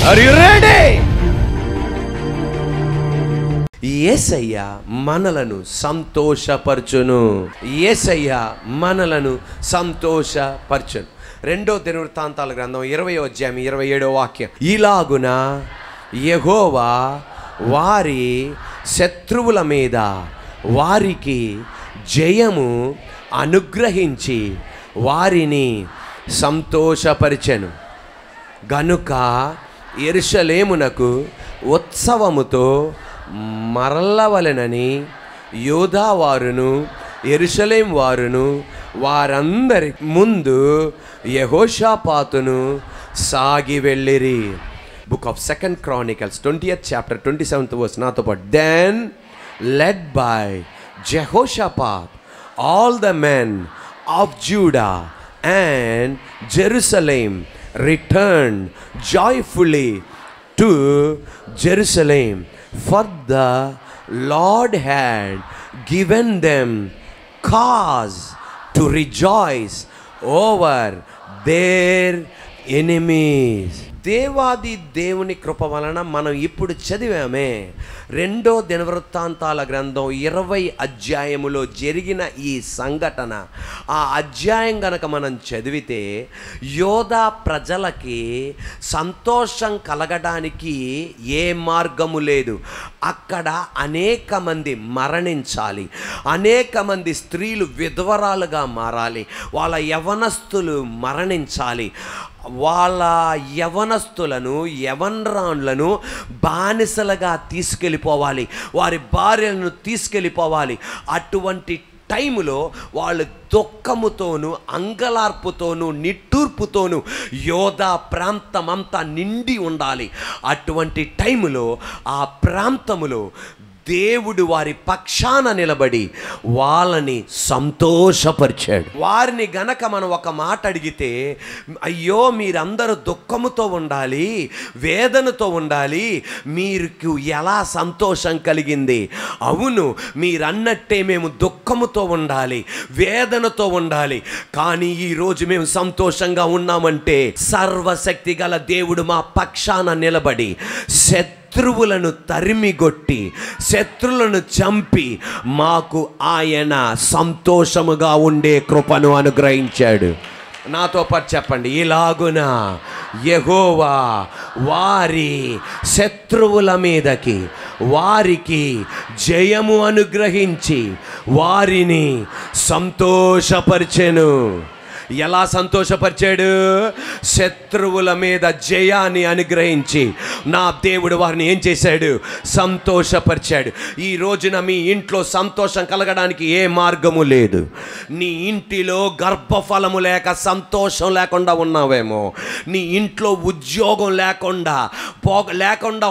Are you ready? యేసయ్య మనలను సంతోషపరచును. యేసయ్య మనలను సంతోషపరచును. 2 దినవృత్తాంతాల గ్రంథం 20వ అధ్యాయం 27వ వాక్యం. ఇలాగున యెహోవా వారి శత్రువుల మీద వారికి జయము అనుగ్రహించి వారిని సంతోషపరిచెను. గనుక యెరూషలేమునకు ఉత్సవముతో మరలవలెనని యూదా వారును యెరూషలేం వారును వారందరి ముందు యెహోషాపాతును సాగి వెళ్ళిరి. Book of 2 Chronicles 20th chapter 27th verse నాతో పాటు. Then led by Jehoshaphat all the men of Judah and Jerusalem returned joyfully to Jerusalem, for the Lord had given them cause to rejoice over their enemies. దేవాది దేవుని కృప వలన మనం ఇప్పుడు చదివామే 2 దినవృత్తాంతాల గ్రంథం 20 అధ్యాయములో జరిగిన ఈ సంఘటన. ఆ అధ్యాయం గనక మనం చదివితే యోధా ప్రజలకి సంతోషం కలగడానికి ఏ మార్గము లేదు. అక్కడ అనేక మంది మరణించాలి, అనేక మంది స్త్రీలు విధవరాలుగా మారాలి, వాళ్ళ యవనస్తులు మరణించాలి, వాళ్ళ యవనస్తులను యవనరాన్లను బానిసలుగా తీసుకెళ్ళిపోవాలి, వారి భార్యలను తీసుకెళ్ళిపోవాలి. అటువంటి టైములో వాళ్ళు దుఃఖముతోనూ అంగలార్పుతోనూ నిట్టూర్పుతోనూ యోధా ప్రాంతమంతా నిండి ఉండాలి. అటువంటి టైములో ఆ ప్రాంతములో దేవుడు వారి పక్షాన నిలబడి వాళ్ళని సంతోషపరిచాడు. వారిని గనక మనం ఒక మాట అడిగితే, అయ్యో మీరందరూ దుఃఖముతో ఉండాలి, వేదనతో ఉండాలి, మీకు ఎలా సంతోషం కలిగింది? అవును, మీరన్నట్టే మేము దుఃఖముతో ఉండాలి, వేదనతో ఉండాలి, కానీ ఈరోజు మేము సంతోషంగా ఉన్నామంటే సర్వశక్తి గల దేవుడు మా పక్షాన నిలబడి శత్రువులను తరిమిగొట్టి శత్రువులను చంపి మాకు ఆయన సంతోషముగా ఉండే కృపను అనుగ్రహించాడు. నాతో పాటు చెప్పండి, ఇలాగున యెహోవా వారి శత్రువుల మీదకి వారికి జయము అనుగ్రహించి వారిని సంతోషపరిచెను. ఎలా సంతోషపరిచాడు? శత్రువుల మీద జయాన్ని అనుగ్రహించి నా దేవుడు వారిని ఏం చేశాడు? సంతోషపరిచాడు. ఈ రోజున మీ ఇంట్లో సంతోషం కలగడానికి ఏ మార్గము లేదు. నీ ఇంటిలో గర్భఫలము లేక సంతోషం లేకుండా ఉన్నావేమో, నీ ఇంట్లో ఉద్యోగం లేకుండా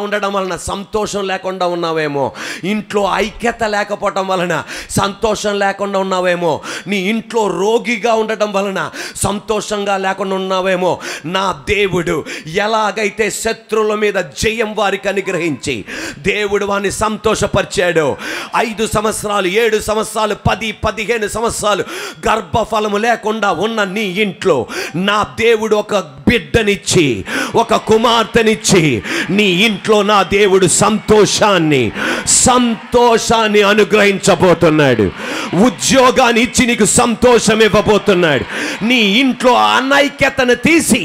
ఉండడం వలన సంతోషం లేకుండా ఉన్నావేమో, ఇంట్లో ఐక్యత లేకపోవటం వలన సంతోషం లేకుండా ఉన్నావేమో, నీ ఇంట్లో రోగిగా ఉండటం వలన సంతోషంగా లేకుండా ఉన్నావేమో. నా దేవుడు ఎలాగైతే శత్రువుల మీద జయం వారికి అనుగ్రహించి దేవుడు వారిని సంతోషపరిచాడో, 5 సంవత్సరాలు 7 సంవత్సరాలు 10-15 సంవత్సరాలు గర్భఫలము లేకుండా ఉన్న నీ ఇంట్లో నా దేవుడు ఒక బిడ్డనిచ్చి ఒక కుమార్తెనిచ్చి నీ ఇంట్లో నా దేవుడు సంతోషాన్ని అనుగ్రహించబోతున్నాడు. ఉద్యోగాన్ని ఇచ్చి నీకు సంతోషం ఇవ్వబోతున్నాడు. నీ ఇంట్లో అనైక్యతను తీసి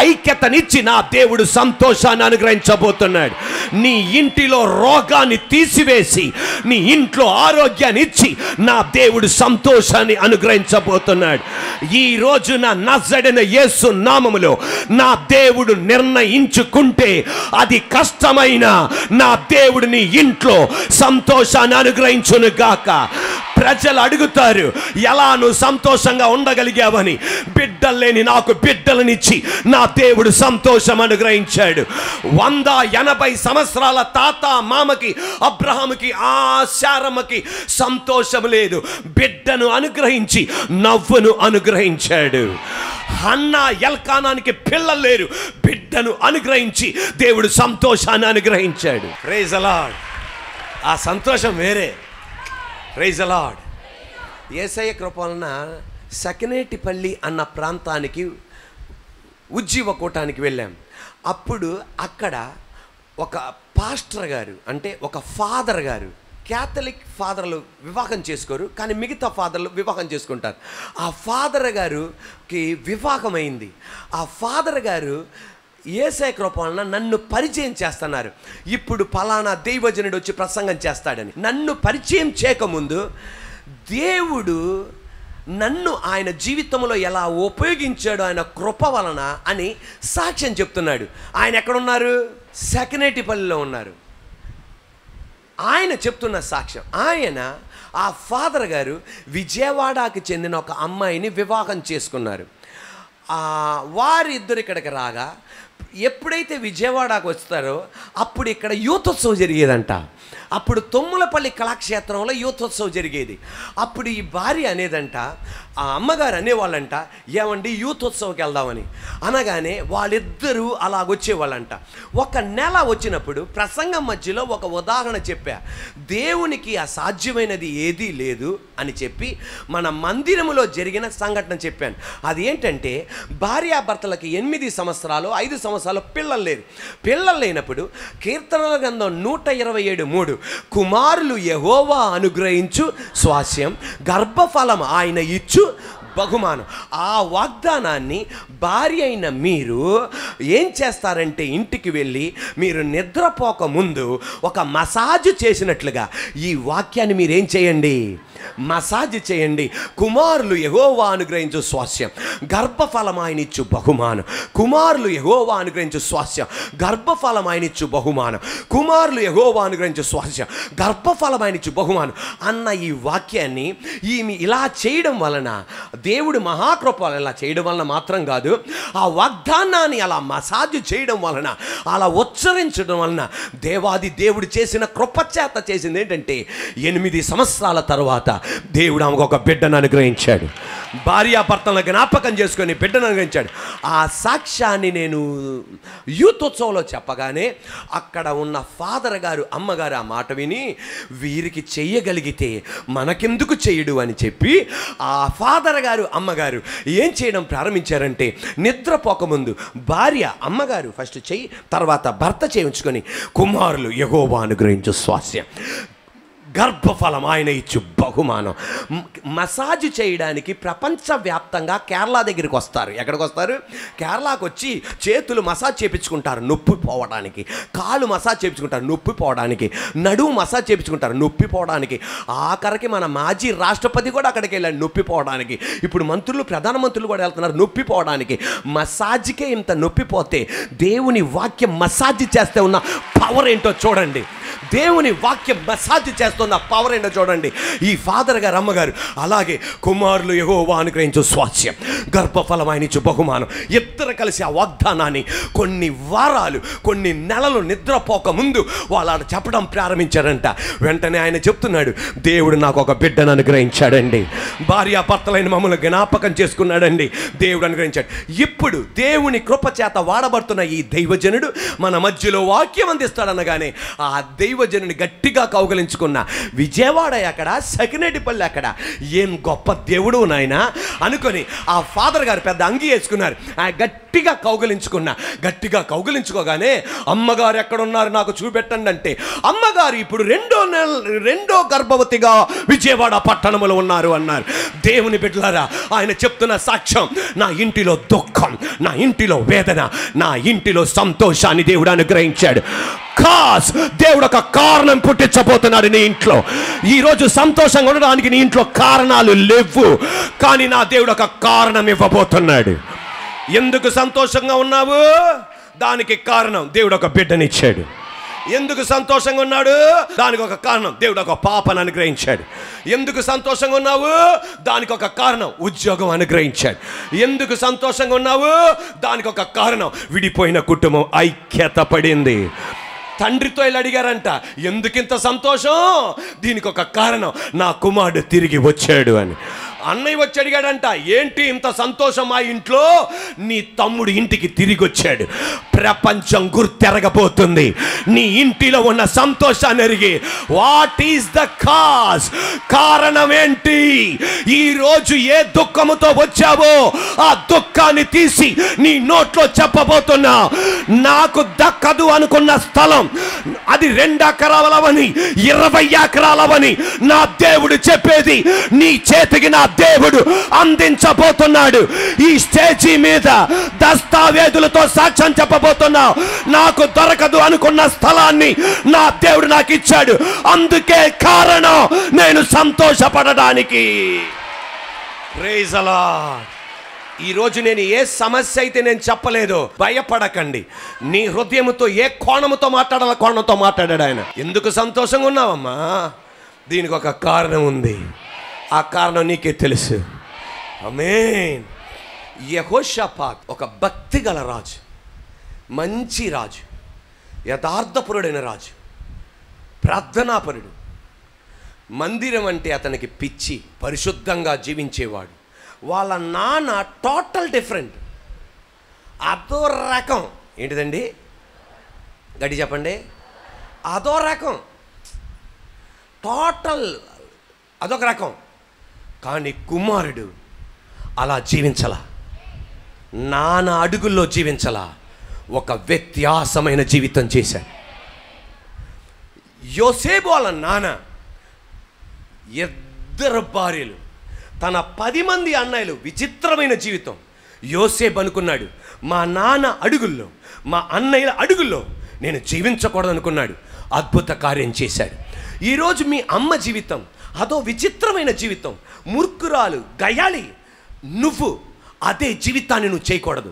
ఐక్యతనిచ్చి నా దేవుడు సంతోషాన్ని అనుగ్రహించబోతున్నాడు. నీ ఇంటిలో రోగాన్ని తీసివేసి నీ ఇంట్లో ఆరోగ్యాన్ని ఇచ్చి నా దేవుడు సంతోషాన్ని అనుగ్రహించబోతున్నాడు. ఈ రోజున నజరేయుడైన యేసు నామములో నా దేవుడు నిర్ణయించుకుంటే అది కష్టమైన నా దేవుడు నీ ఇంట్లో సంతోషాన్ని అనుగ్రహించును గాక. ప్రజలు అడుగుతారు, ఎలా నువ్వు సంతోషంగా ఉండగలిగావని. బిడ్డలు లేని నాకు బిడ్డలనిచ్చి నా దేవుడు సంతోషం అనుగ్రహించాడు. 180 సంవత్సరాల తాత మామకి అబ్రహాముకి శారమ్మకి సంతోషం లేదు, బిడ్డను అనుగ్రహించి నవ్వును అనుగ్రహించాడు. హన్నా ఎల్కానానికి పిల్లలు లేరు, బిడ్డను అనుగ్రహించి దేవుడు సంతోషాన్ని అనుగ్రహించాడు. Praise the lord. ఆ సంతోషం వేరే. Praise the lord. యేసయ్య కృప వలన సకినేటిపల్లి అన్న ప్రాంతానికి ఉజ్జీవ కూటానికి వెళ్ళాం. అప్పుడు అక్కడ ఒక పాస్టర్ గారు, అంటే ఒక ఫాదర్ గారు, క్యాథలిక్ ఫాదర్లు వివాహం చేసుకోరు, కానీ మిగతా ఫాదర్లు వివాహం చేసుకుంటారు. ఆ ఫాదర్ గారుకి వివాహం అయింది. ఆ ఫాదర్ గారు యేసయ్య కృప వలన నన్ను పరిచయం చేస్తున్నారు. ఇప్పుడు పలానా దైవజనుడు వచ్చి ప్రసంగం చేస్తాడని. నన్ను పరిచయం చేయకముందు దేవుడు నన్ను ఆయన జీవితంలో ఎలా ఉపయోగించాడు ఆయన కృప వలన అని సాక్ష్యం చెప్తున్నాడు. ఆయన ఎక్కడున్నారు? సెకనేటిపల్లిలో ఉన్నారు. ఆయన చెప్తున్న సాక్ష్యం, ఆయన ఆ ఫాదర్ గారు విజయవాడకి చెందిన ఒక అమ్మాయిని వివాహం చేసుకున్నారు. వారిద్దరు ఇక్కడికి రాగా ఎప్పుడైతే విజయవాడకు వస్తారో అప్పుడు ఇక్కడ యూతోత్సవం జరిగేదంట. అప్పుడు తొమ్ములపల్లి కళాక్షేత్రంలో యూతోత్సవం జరిగేది. అప్పుడు ఈ భార్య అనేదంట, ఆ అమ్మగారు అనేవాళ్ళంట, ఏమండి యూతోత్సవంకి వెళ్దామని అనగానే వాళ్ళిద్దరూ అలాగొచ్చేవాళ్ళంట. ఒక నెల వచ్చినప్పుడు ప్రసంగం మధ్యలో ఒక ఉదాహరణ చెప్పా. దేవునికి అసాధ్యమైనది ఏదీ లేదు అని చెప్పి మన మందిరములో జరిగిన సంఘటన చెప్పాను. అది ఏంటంటే భార్యాభర్తలకి 8 సంవత్సరాలు 5 సంవత్సరాలు పిల్లలు లేరు. పిల్లలు లేనప్పుడు కీర్తనల గ్రంథం 127:3 కుమారులు యెహోవా అనుగ్రహించు స్వాస్యం, గర్భఫలం ఆయన ఇచ్చు బహుమానం. ఆ వాగ్దానాన్ని భార్య అయిన మీరు ఏం చేస్తారంటే ఇంటికి వెళ్ళి మీరు నిద్రపోక ముందు ఒక మసాజ్ చేసినట్లుగా ఈ వాక్యాన్ని మీరేం చేయండి, మసాజ్ చేయండి. కుమారులు యెహోవా అనుగ్రహించు స్వాస్యం, గర్భఫలం ఆయన ఇచ్చు బహుమానం. కుమారులు యెహోవా అనుగ్రహించు స్వాస్యం, గర్భఫలం ఆయన ఇచ్చు బహుమానం. కుమారులు యెహోవా అనుగ్రహించు స్వాస్యం, గర్భఫలం ఆయన ఇచ్చు బహుమానం అన్న ఈ వాక్యాన్ని ఈమె ఇలా చేయడం వలన, దేవుడు మహాకృపలు ఇలా చేయడం వలన మాత్రం కాదు, ఆ వాగ్దానాన్ని అలా మసాజ్ చేయడం వలన, అలా ఉచ్చరించడం వలన దేవాది దేవుడు చేసిన కృపచేత చేసింది ఏంటంటే 8 సంవత్సరాల తర్వాత దేవుడు ఆమెకు ఒక బిడ్డను అనుగ్రహించాడు. భార్యాభర్తలను జ్ఞాపకం చేసుకొని బిడ్డను అనుగ్రహించాడు. ఆ సాక్ష్యాన్ని నేను యూతోత్సవంలో చెప్పగానే అక్కడ ఉన్న ఫాదర్ గారు అమ్మగారు ఆ మాట విని, వీరికి చెయ్యగలిగితే మనకెందుకు చెయ్యడు అని చెప్పి ఆ ఫాదర్ గారు అమ్మగారు ఏం చేయడం ప్రారంభించారంటే, నిద్రపోకముందు భార్య అమ్మగారు ఫస్ట్ చెయ్యి, తర్వాత భర్త చేయించుకొని కుమారులు యెహోవా అనుగ్రహించు స్వాస్యం, గర్భఫలం ఆయన ఇచ్చు బహుమానం. మసాజ్ చేయడానికి ప్రపంచవ్యాప్తంగా కేరళ దగ్గరికి వస్తారు. ఎక్కడికి వస్తారు? కేరళకు వచ్చి చేతులు మసాజ్ చేయించుకుంటారు నొప్పి పోవడానికి, కాళ్ళు మసాజ్ చేయించుకుంటారు నొప్పి పోవడానికి, నడుము మసాజ్ చేయించుకుంటారు నొప్పి పోవడానికి. ఆఖరికి మన మాజీ రాష్ట్రపతి కూడా అక్కడికి వెళ్ళాడు నొప్పి పోవడానికి. ఇప్పుడు మంత్రులు, ప్రధానమంత్రులు కూడా వెళ్తున్నారు నొప్పి పోవడానికి. మసాజ్కే ఇంత నొప్పి పోతే దేవుని వాక్యం మసాజ్ చేస్తే ఉన్న పవర్ ఏంటో చూడండి. దేవుని వాక్యం మసాజ్ చేస్తున్న పవర్ ఏంటో చూడండి. ఈ ఫాదర్ గారు అమ్మగారు అలాగే కుమారులు యెహోవా అనుగ్రహించు స్వాస్యం, గర్భఫలం ఆయన ఇచ్చు బహుమానం, ఇద్దరు కలిసి ఆ వాగ్దానాన్ని కొన్ని వారాలు కొన్ని నెలలు నిద్రపోక ముందు వాళ్ళు చెప్పడం ప్రారంభించారంట. వెంటనే ఆయన చెప్తున్నాడు, దేవుడు నాకు ఒక బిడ్డను అనుగ్రహించాడండి, భార్యాభర్తలైన మమ్మల్ని జ్ఞాపకం చేసుకున్నాడండి, దేవుడు అనుగ్రహించాడు. ఇప్పుడు దేవుని కృప చేత వాడబడుతున్న ఈ దైవజనుడు మన మధ్యలో వాక్యం అందిస్తాడనగానే ఆ దైవజనుని గట్టిగా కౌగలించుకున్న. విజయవాడ అక్కడ, సకినేటిపల్లి అక్కడ, ఏం గొప్ప దేవుడు నాయన అనుకొని ఆ ఫాదర్ గారు పెద్ద అంగి వేసుకున్నారు. గట్టిగా కౌగలించుకోగానే అమ్మగారు ఎక్కడున్నారు నాకు చూపెట్టండి అంటే, అమ్మగారు ఇప్పుడు రెండో గర్భవతిగా విజయవాడ పట్టణంలో ఉన్నారు అన్నారు. దేవుని బిడ్డలారా, ఆయన చెప్తున్న సాక్ష్యం, నా ఇంటిలో దుఃఖం, నా ఇంటిలో వేదన, నా ఇంటిలో సంతోషాన్ని దేవుడు అనుగ్రహించాడు. దేవుడు ఒక కారణం పుట్టించబోతున్నాడు నీ ఇంట్లో. ఈరోజు సంతోషంగా ఉండడానికి నీ ఇంట్లో కారణాలు లేవు, కానీ నా దేవుడు ఒక కారణం ఇవ్వబోతున్నాడు. ఎందుకు సంతోషంగా ఉన్నావు? దానికి కారణం దేవుడు ఒక బిడ్డనిచ్చాడు. ఎందుకు సంతోషంగా ఉన్నాడు? దానికి ఒక కారణం, దేవుడు ఒక పాపను అనుగ్రహించాడు. ఎందుకు సంతోషంగా ఉన్నావు? దానికి ఒక కారణం, ఉద్యోగం అనుగ్రహించాడు. ఎందుకు సంతోషంగా ఉన్నావు? దానికి ఒక కారణం, విడిపోయిన కుటుంబం ఐక్యత పడింది. తండ్రితో ఇలా అడిగారంట, ఎందుకింత సంతోషం? దీనికి ఒక కారణం, నా కుమారుడు తిరిగి వచ్చాడు అని. అన్నయ్య వచ్చి అడిగాడంట, ఏంటి ఇంత సంతోషం మా ఇంట్లో? నీ తమ్ముడు ఇంటికి తిరిగి వచ్చాడు. ప్రపంచం గుర్తెరగబోతుంది నీ ఇంటిలో ఉన్న సంతోషాన్ని ఎరిగి. What is the cause? కారణం ఏంటి? ఈరోజు ఏ దుఃఖముతో వచ్చావో ఆ దుఃఖాన్ని తీసి నీ నోట్లో చెప్పబోతున్నా. నాకు దక్కదు అనుకున్న స్థలం అది 2 ఎకరాలవని 20 ఎకరాలవని నా దేవుడు చెప్పేది నీ చేతికి నా దేవుడు అందించబోతున్నాడు. ఈ స్టేజీ మీద దస్తావేజులతో సాక్ష్యం చెప్పబోతున్నా. నాకు దొరకదు అనుకున్న స్థలాన్ని నా దేవుడు నాకు ఇచ్చాడు. అందుకే కారణం నేను సంతోషపడడానికి. Praise the lord. ఈరోజు నేను ఏ సమస్య అయితే నేను చెప్పలేదో భయపడకండి. నీ హృదయంతో ఏ కోణముతో మాట్లాడాలో కోణంతో మాట్లాడాడు ఆయన. ఎందుకు సంతోషంగా ఉన్నావమ్మా? దీనికి ఒక కారణం ఉంది. ఆ కారణం నీకే తెలుసు. ఆమేన్. యెహోషాపాత్ ఒక భక్తి గల రాజు, మంచి రాజు, యథార్థపరుడైన రాజు, ప్రార్థనాపరుడు. మందిరం అంటే అతనికి పిచ్చి, పరిశుద్ధంగా జీవించేవాడు. వాళ్ళ నాన్న టోటల్ డిఫరెంట్, అదో రకం. ఏంటిదండి? గట్టి చెప్పండి. అదో రకం, టోటల్ అదొక రకం. కానీ కుమారుడు అలా జీవించలా, నాన్న అడుగుల్లో జీవించలా, ఒక వ్యత్యాసమైన జీవితం చేశాడు. యోసేపు వాళ్ళ నాన్న 2 భార్యలు, తన 10 మంది అన్నయ్యలు, విచిత్రమైన జీవితం. యోసేపు అనుకున్నాడు, మా నాన్న అడుగుల్లో, మా అన్నయ్యల అడుగుల్లో నేను జీవించకూడదు అనుకున్నాడు. అద్భుత కార్యం చేశాడు. ఈరోజు మీ అమ్మ జీవితం అదో విచిత్రమైన జీవితం, మూర్ఖురాలు, గయాళి. నువ్వు అదే జీవితాన్ని నువ్వు చేయకూడదు.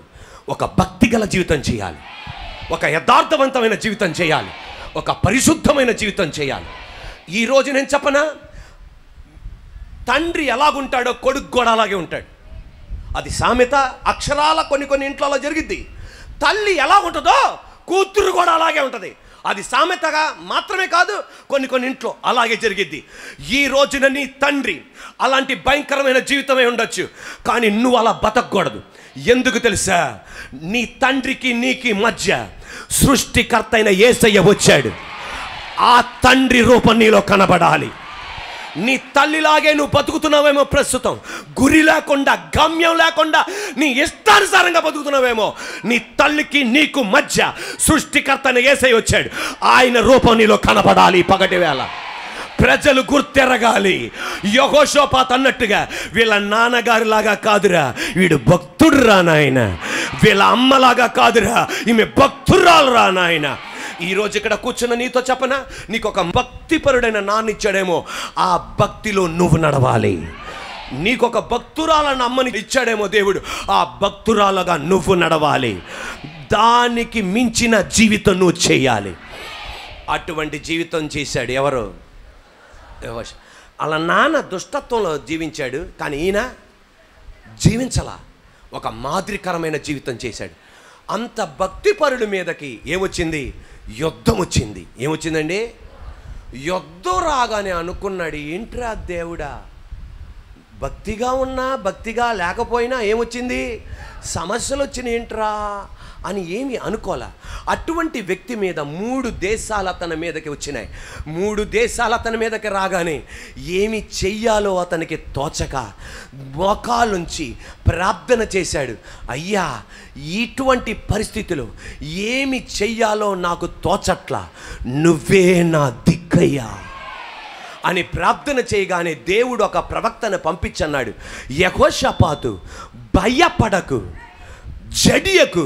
ఒక భక్తిగల జీవితం చేయాలి, ఒక యథార్థవంతమైన జీవితం చేయాలి, ఒక పరిశుద్ధమైన జీవితం చేయాలి. ఈరోజు నేను చెప్పనా, తండ్రి ఎలాగుంటాడో కొడుకు కూడా అలాగే ఉంటాడు. అది సామెత, అక్షరాల కొన్ని ఇంట్లో జరిగిద్ది. తల్లి ఎలా ఉంటుందో కూతురు కూడా అలాగే ఉంటుంది. అది సామెతగా మాత్రమే కాదు, కొన్ని ఇంట్లో అలాగే జరిగిద్ది. ఈ రోజున నీ తండ్రి అలాంటి భయంకరమైన జీవితమే ఉండొచ్చు, కానీ నువ్వు అలా బతకూడదు. ఎందుకు తెలుసా? నీ తండ్రికి నీకి మధ్య సృష్టికర్త అయిన యేసయ్య వచ్చాడు. ఆ తండ్రి రూపం నీలో కనబడాలి. నీ తల్లిలాగే నువ్వు బతుకుతున్నావేమో ప్రస్తుతం, గురి లేకుండా, గమ్యం లేకుండా నీ ఇష్టానుసారంగా బతుకుతున్నావేమో. నీ తల్లికి నీకు మధ్య సృష్టికర్తని యేసయ్య వచ్చాడు. ఆయన రూపం నీలో కనబడాలి. పగటి వేళ ప్రజలు గుర్తెరగాలి. యెహోషాపాతు అన్నట్టుగా, వీళ్ళ నాన్నగారిలాగా కాదురా వీడు భక్తుడు రా నాయన, వీళ్ళ అమ్మలాగా కాదురా ఈమె భక్తురాలు రా నాయన. ఈరోజు ఇక్కడ కూర్చున్న నీతో చెప్పనా, నీకు ఒక భక్తిపరుడైన నాన్న ఇచ్చాడేమో, ఆ భక్తిలో నువ్వు నడవాలి. నీకు ఒక భక్తురాలను అమ్మని ఇచ్చాడేమో దేవుడు, ఆ భక్తురాలుగా నువ్వు నడవాలి. దానికి మించిన జీవితం నువ్వు చేయాలి. అటువంటి జీవితం చేశాడు ఎవరు? అలా నాన్న దుష్టత్వంలో జీవించాడు, కానీ ఈయన జీవించలా, ఒక మాదిరికరమైన జీవితం చేశాడు. అంత భక్తిపరుడి మీదకి ఏమొచ్చింది? యుద్ధం వచ్చింది. ఏమొచ్చిందండి? యుద్ధం రాగానే అనుకున్నాడు, ఏంట్రా దేవుడా, భక్తిగా ఉన్నా భక్తిగా లేకపోయినా ఏమొచ్చింది? సమస్యలు వచ్చినాయి ఏంట్రా అని ఏమి అనుకోలే. అటువంటి వ్యక్తి మీద 3 దేశాలు అతని మీదకి వచ్చినాయి. 3 దేశాలు అతని మీదకి రాగానే ఏమి చెయ్యాలో అతనికి తోచక మోకాలుంచి ప్రార్థన చేశాడు. అయ్యా, ఇటువంటి పరిస్థితులు ఏమి చెయ్యాలో నాకు తోచట్లా, నువ్వే నా దిక్కయ్యా అని ప్రార్థన చేయగానే దేవుడు ఒక ప్రవక్తను పంపించన్నాడు. యెహోషాపాతు, భయపడకు, జడియకు,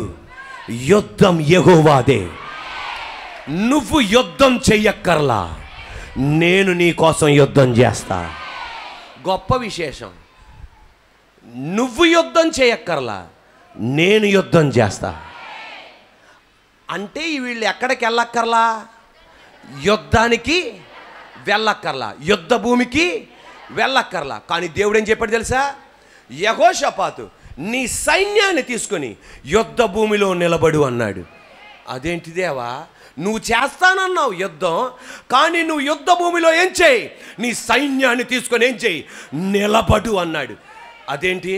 యుద్ధం యెహోవాదే, నువ్వు యుద్ధం చెయ్యక్కర్లా, నేను నీ కోసం యుద్ధం చేస్తా. గొప్ప విశేషం, నువ్వు యుద్ధం చేయక్కర్లా, నేను యుద్ధం చేస్తా. అంటే వీళ్ళు ఎక్కడికి వెళ్ళక్కర్లా? యుద్ధానికి వెళ్ళక్కర్లా, యుద్ధ భూమికి వెళ్ళక్కర్లా. కానీ దేవుడు ఏం చెప్పాడు తెలుసా? యెహోషాపాతు, నీ సైన్యాన్ని తీసుకొని యుద్ధ భూమిలో నిలబడు అన్నాడు. అదేంటి దేవా, నువ్వు చేస్తానన్నావు యుద్ధం, కానీ నువ్వు యుద్ధ భూమిలో ఏం చేయి, నీ సైన్యాన్ని తీసుకొని ఏం చేయి, నిలబడు అన్నాడు. అదేంటి,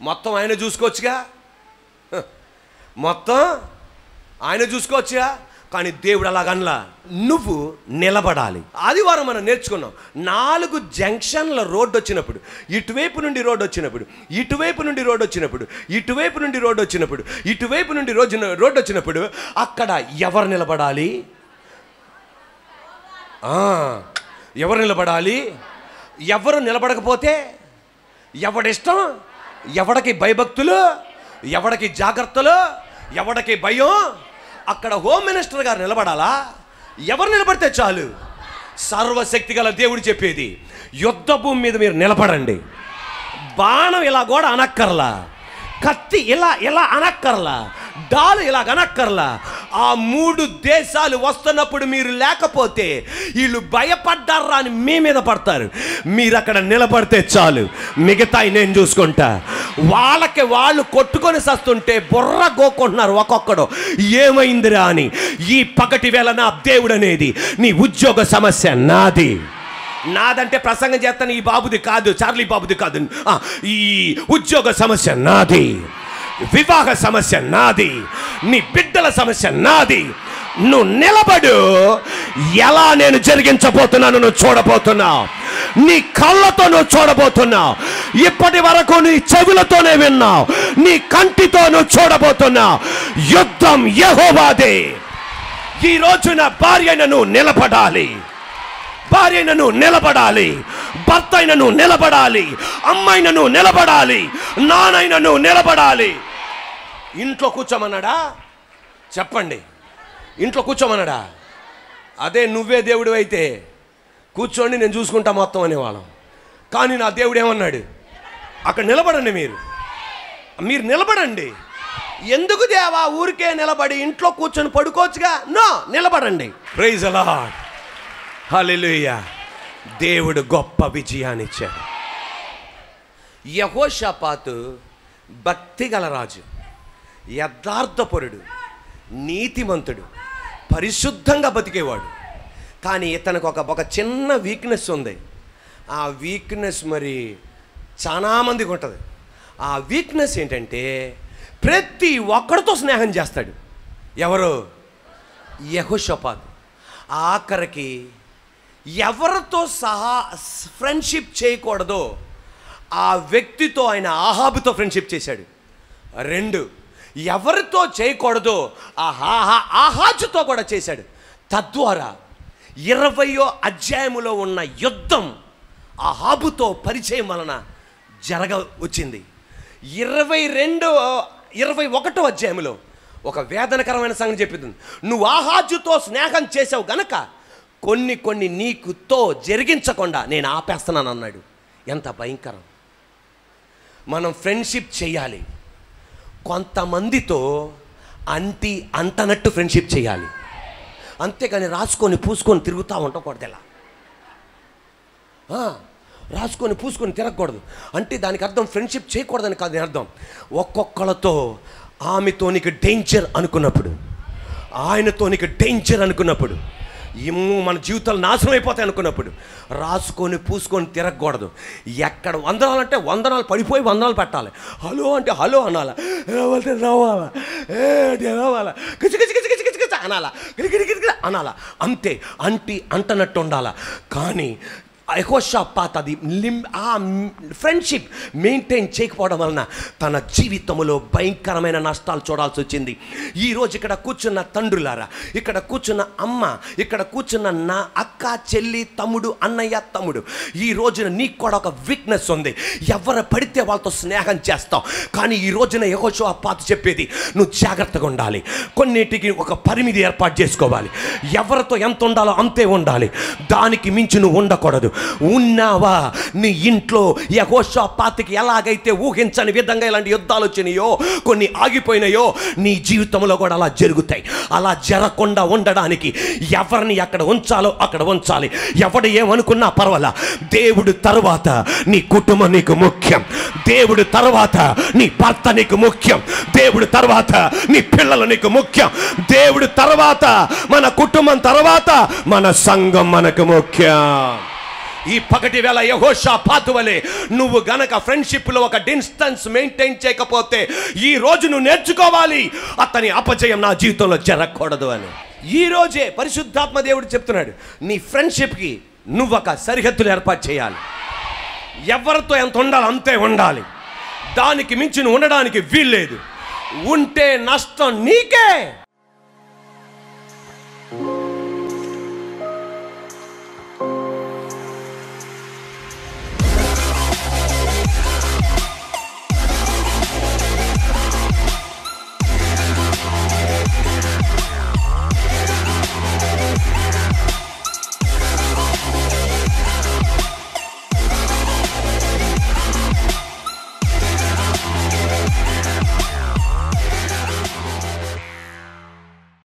మొత్తం ఆయన చూసుకోవచ్చుగా, మొత్తం ఆయన చూసుకోవచ్చుగా, కానీ దేవుడు అలాగనలా, నువ్వు నిలబడాలి. ఆదివారం మనం నేర్చుకున్నాం, 4 జంక్షన్ల రోడ్డు వచ్చినప్పుడు, ఇటువైపు నుండి రోడ్డు వచ్చినప్పుడు, ఇటువైపు నుండి రోడ్డు వచ్చినప్పుడు, ఇటువైపు నుండి రోడ్డు వచ్చినప్పుడు, ఇటువైపు నుండి రోడ్డు వచ్చినప్పుడు అక్కడ ఎవరు నిలబడాలి? ఎవరు నిలబడాలి? ఎవరు నిలబడకపోతే ఎవడిష్టం, ఎవడికి భయభక్తులు, ఎవడికి జాగ్రత్తలు, ఎవడికి భయం, అక్కడ హోమ్ మినిస్టర్ గారు నిలబడాలా? ఎవరు నిలబడితే చాలు? సర్వశక్తి గల దేవుడు చెప్పేది, యుద్ధ భూమి మీద మీరు నిలబడండి. బాణం ఇలా కూడా అనక్కర్లా, కత్తి ఇలా అనక్కర్లా, డాలు ఇలా అనక్కర్లా. ఆ 3 దేశాలు వస్తున్నప్పుడు మీరు లేకపోతే వీళ్ళు భయపడ్డారా అని మీ మీద పడతారు. మీరు అక్కడ నిలబడితే చాలు, మిగతాయి నేను చూసుకుంటా. వాళ్ళకి వాళ్ళు కొట్టుకొని సస్తుంటే బుర్ర గోకుంటున్నారు ఒక్కొక్కడు, ఏమైందిరా అని. ఈ పగటి వేళ నా దేవుడు అనేది, నీ ఉద్యోగ సమస్య నాది. నాదంటే ప్రసంగం చేస్తాను, ఈ బాబుది కాదు, చార్లీ బాబుది కాదు. ఈ ఉద్యోగ సమస్య నాది, వివాహ సమస్య నాది, నీ బిడ్డల సమస్య నాది. నువ్వు నిలబడు. ఎలా నేను జరిగించబోతున్నాను నువ్వు చూడబోతున్నావు, నీ కళ్ళతో నువ్వు చూడబోతున్నావు. ఇప్పటి వరకు నీ చెవులతోనే విన్నావు, నీ కంటితో నువ్వు చూడబోతున్నావు. యుద్ధం యెహోవాదే. ఈ రోజున భార్యను నిలబడాలి, భార్యను నిలబడాలి, భర్త అయినను నిలబడాలి, అమ్మాయినను నిలబడాలి, నానైనను నిలబడాలి. ఇంట్లో కూర్చోమన్నాడా? చెప్పండి, ఇంట్లో కూర్చోమన్నాడా? అదే నువ్వే దేవుడు అయితే కూర్చోండి నేను చూసుకుంటా మొత్తం అనేవాళ్ళం. కానీ నా దేవుడు ఏమన్నాడు? అక్కడ నిలబడండి, మీరు నిలబడండి. ఎందుకు దేవా ఊరికే నిలబడి ఇంట్లో కూర్చొని పడుకోవచ్చుగా? నో, నిలబడండి. ప్రైజ్ ది లార్డ్, హల్లెలూయా. దేవుడు గొప్ప విజయాన్ని ఇచ్చాడు. యెహోషాపాతు భక్తిగల రాజు, యథార్థపరుడు, నీతిమంతుడు, పరిశుద్ధంగా బతికేవాడు. కానీ ఇతనికి ఒక చిన్న వీక్నెస్ ఉంది. ఆ వీక్నెస్ మరి చాలా మందికి ఉంటుంది. ఆ వీక్నెస్ ఏంటంటే ప్రతి ఒక్కడితో స్నేహం చేస్తాడు. ఎవరు? యెహోషాపాతు. ఆఖరికి ఎవరితో సహా ఫ్రెండ్షిప్ చేయకూడదో ఆ వ్యక్తితో ఆయన ఆహాబుతో ఫ్రెండ్షిప్ చేశాడు. 2, ఎవరితో చేయకూడదో ఆహాజుతో కూడా చేశాడు. తద్వారా 20వ అధ్యాయములో ఉన్న యుద్ధం ఆహాబుతో పరిచయం వలన వచ్చింది. 21వ అధ్యాయంలో ఒక వేదనకరమైన సంగతి చెప్పింది. నువ్వు ఆహాజుతో స్నేహం చేసావు గనక కొన్ని నీకుతో జరిగించకుండా నేను ఆపేస్తున్నాను అన్నాడు. ఎంత భయంకరం! మనం ఫ్రెండ్షిప్ చేయాలి, కొంతమందితో అంటనట్టు ఫ్రెండ్షిప్ చేయాలి, అంతేగాని రాసుకొని పూసుకొని తిరుగుతూ ఉండకూడదు. ఎలా రాసుకొని పూసుకొని తిరగకూడదు అంటే దానికి అర్థం ఫ్రెండ్షిప్ చేయకూడదని కాదు అర్థం. ఒక్కొక్కళ్ళతో ఆమెతో నీకు డేంజర్ అనుకున్నప్పుడు, ఆయనతో నీకు డేంజర్ అనుకున్నప్పుడు, మన జీవితాలు నాశనం అయిపోతాయి అనుకున్నప్పుడు రాసుకొని పూసుకొని తిరగకూడదు. ఎక్కడ వందనాలంటే వందనాలు పడిపోయి వందనాలు పెట్టాలి. హలో అంటే హలో అనాలా, రావాలంటే రావాలా, రావాలా, కిచకిచకిచకిచకిచ అనాలా, గిరిగిరిగిరి అనాలా, అంతే. అంటనట్టు ఉండాలా. కానీ యెహోషాపాతు అది ఆ ఫ్రెండ్షిప్ మెయింటైన్ చేయకపోవడం వలన తన జీవితంలో భయంకరమైన నష్టాలు చూడాల్సి వచ్చింది. ఈరోజు ఇక్కడ కూర్చున్న తండ్రులారా, ఇక్కడ కూర్చున్న అమ్మ, ఇక్కడ కూర్చున్న నా అక్క, చెల్లి, తమ్ముడు, అన్నయ్య, తమ్ముడు, ఈ రోజున నీకు కూడా ఒక వీక్నెస్ ఉంది. ఎవరు పడితే వాళ్ళతో స్నేహం చేస్తావు. కానీ ఈ రోజున యెహోషాపాతు చెప్పేది నువ్వు జాగ్రత్తగా ఉండాలి. కొన్నిటికి ఒక పరిమితి ఏర్పాటు చేసుకోవాలి. ఎవరితో ఎంత ఉండాలో అంతే ఉండాలి, దానికి మించి నువ్వు ఉండకూడదు. ఉన్నావా? నీ ఇంట్లో యెహోషాపాతుకి ఎలాగైతే ఊహించని విధంగా ఇలాంటి యుద్ధాలు వచ్చినాయో, కొన్ని ఆగిపోయినాయో, నీ జీవితంలో కూడా అలా జరుగుతాయి. అలా జరగకుండా ఉండడానికి ఎవరిని అక్కడ ఉంచాలో అక్కడ ఉంచాలి. ఎవడు ఏమనుకున్నా పర్వాలా. దేవుడు తర్వాత నీ కుటుంబం నీకు ముఖ్యం. దేవుడు తర్వాత నీ భర్త నీకు ముఖ్యం. దేవుడు తర్వాత నీ పిల్లలు నీకు ముఖ్యం. దేవుడు తర్వాత మన కుటుంబం తర్వాత మన సంఘం మనకు ముఖ్యం. ఈ పగటి వేళ యెహోషాపాతు వలె నువ్వు గనక ఫ్రెండ్షిప్లో ఒక డిస్టెన్స్ మెయింటైన్ చేయకపోతే ఈ రోజు నువ్వు నేర్చుకోవాలి, అతని అపజయం నా జీవితంలో జరగకూడదు అని. ఈ రోజే పరిశుద్ధాత్మ దేవుడు చెప్తున్నాడు, నీ ఫ్రెండ్షిప్కి నువ్వు ఒక సరిహద్దులు ఏర్పాటు చేయాలి. ఎవరితో ఎంత ఉండాలి అంతే ఉండాలి. దానికి మించి నువ్వు ఉండడానికి వీల్లేదు. ఉంటే నష్టం నీకే.